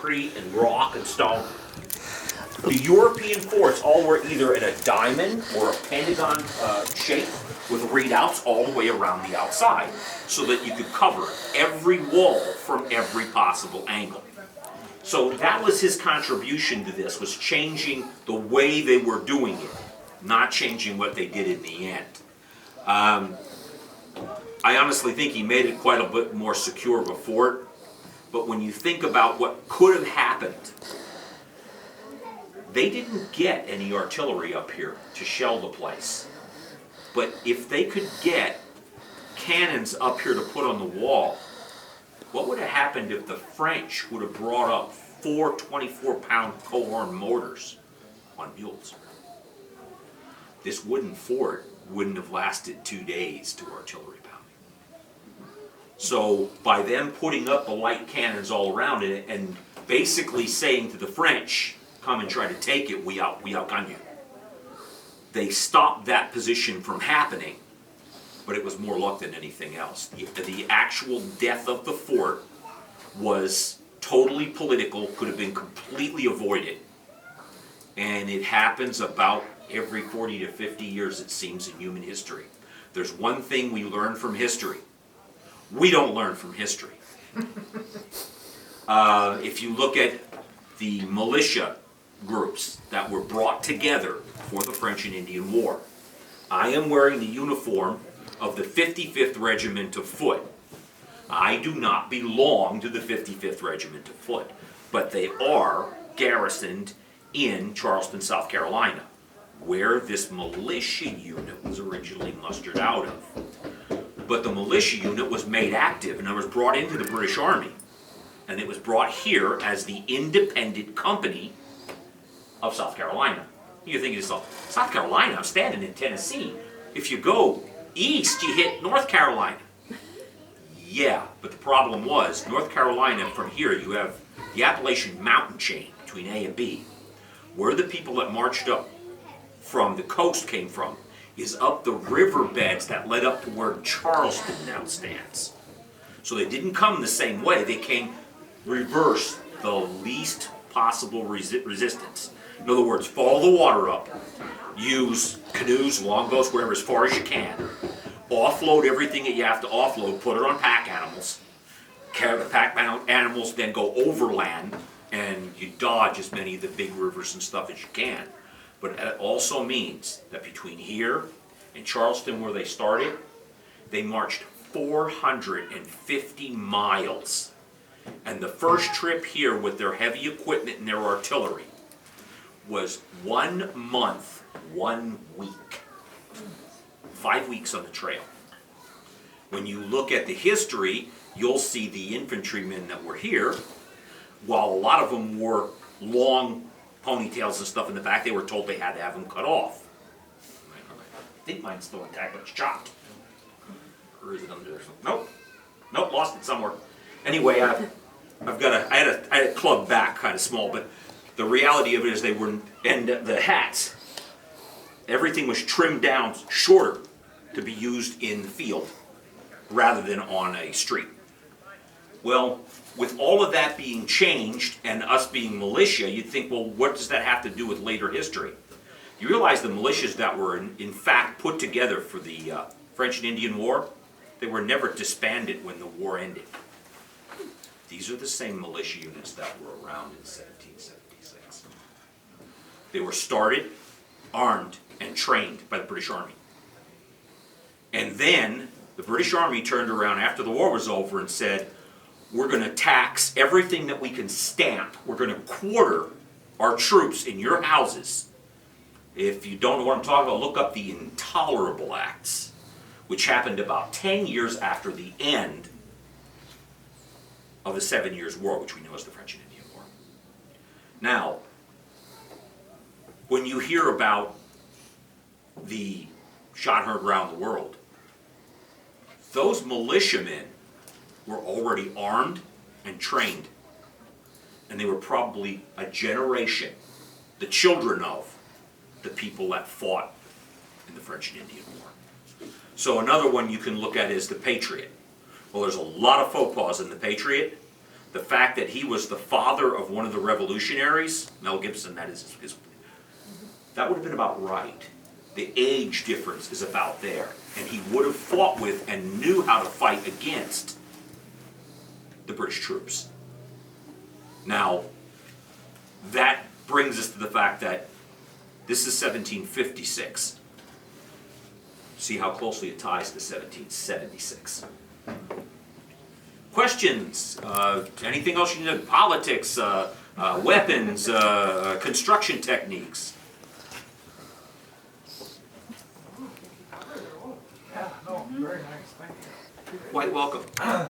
concrete and rock and stone. The European forts all were either in a diamond or a pentagon shape with readouts all the way around the outside so that you could cover every wall from every possible angle. So that was his contribution to this, was changing the way they were doing it, not changing what they did in the end. I honestly think he made it quite a bit more secure of a fort, but when you think about what could have happened, they didn't get any artillery up here to shell the place. But if they could get cannons up here to put on the wall, what would have happened if the French would have brought up 4 24-pound Coehorn mortars on mules? This wooden fort wouldn't have lasted 2 days to artillery pounding. So by them putting up the light cannons all around it and basically saying to the French, come and try to take it, we outgun you, they stopped that position from happening, but it was more luck than anything else. The actual death of the fort was totally political, could have been completely avoided, and it happens about every 40 to 50 years, it seems, in human history. There's one thing we learn from history. We don't learn from history. If you look at the militia groups that were brought together for the French and Indian War, I am wearing the uniform of the 55th Regiment of Foot. I do not belong to the 55th Regiment of Foot, but they are garrisoned in Charleston, South Carolina, where this militia unit was originally mustered out of. But the militia unit was made active and it was brought into the British Army. And it was brought here as the independent company of South Carolina. You're thinking to yourself, South Carolina, I'm standing in Tennessee. If you go east, you hit North Carolina. Yeah, but the problem was, North Carolina, from here, you have the Appalachian Mountain chain between A and B. Where the people that marched up from the coast came from is up the riverbeds that led up to where Charleston now stands. So they didn't come the same way, they came reverse, the least possible resistance. In other words, follow the water up, use canoes, longboats, whatever, as far as you can. Offload everything that you have to offload, put it on pack animals. Carry the pack animals, then go overland, and you dodge as many of the big rivers and stuff as you can. But it also means that between here and Charleston, where they started, they marched 450 miles. And the first trip here with their heavy equipment and their artillery was 1 month, 1 week. 5 weeks on the trail. When you look at the history, you'll see the infantrymen that were here, while a lot of them wore long ponytails and stuff in the back, they were told they had to have them cut off. I think mine's still intact, but it's chopped. Or is it under there? Nope. Nope, lost it somewhere. Anyway, I had a club back, kind of small, but the reality of it is they were, and the hats, everything was trimmed down shorter to be used in the field rather than on a street. Well, with all of that being changed and us being militia, you'd think, well, what does that have to do with later history? You realize the militias that were in fact put together for the French and Indian War, they were never disbanded when the war ended. These are the same militia units that were around in 1776. They were started, armed, and trained by the British Army. And then the British Army turned around after the war was over and said, we're going to tax everything that we can stamp. We're going to quarter our troops in your houses. If you don't know what I'm talking about, look up the Intolerable Acts, which happened about 10 years after the end of the 7 Years' War, which we know as the French and Indian War. Now, when you hear about the shot heard around the world, those militiamen were already armed and trained, and they were probably a generation, the children of the people that fought in the French and Indian War. So another one you can look at is the Patriot. Well, there's a lot of faux pas in the Patriot. the fact that he was the father of one of the revolutionaries, Mel Gibson, that is that would have been about right. The age difference is about there. And he would have fought with and knew how to fight against the British troops. Now, that brings us to the fact that this is 1756. See how closely it ties to 1776. Questions? Anything else you need to know? Politics, weapons, construction techniques. Yeah, no, very nice, thank you. Quite welcome.